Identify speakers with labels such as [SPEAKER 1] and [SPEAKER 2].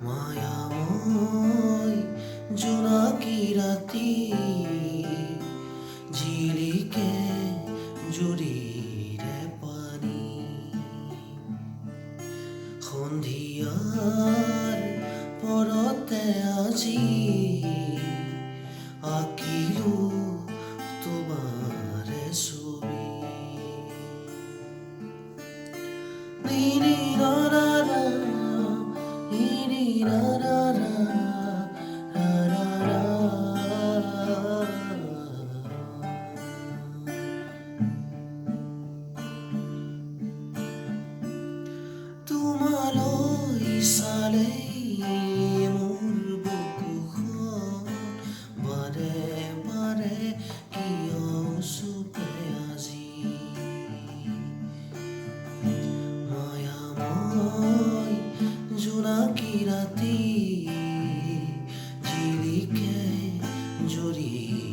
[SPEAKER 1] মায়াময় জোনাকি ৰাতি জিলিকে জুৰিৰে পানী সন্ধিয়াৰ পৰতে আজি আঁকিলো তোমাৰে ছবি তোমালৈ চালেই মোৰ বুকুখন বাৰে বাৰে কিয় চুপে আজি মায়াময় জোনাকি ৰাতি জিলিকে জুৰি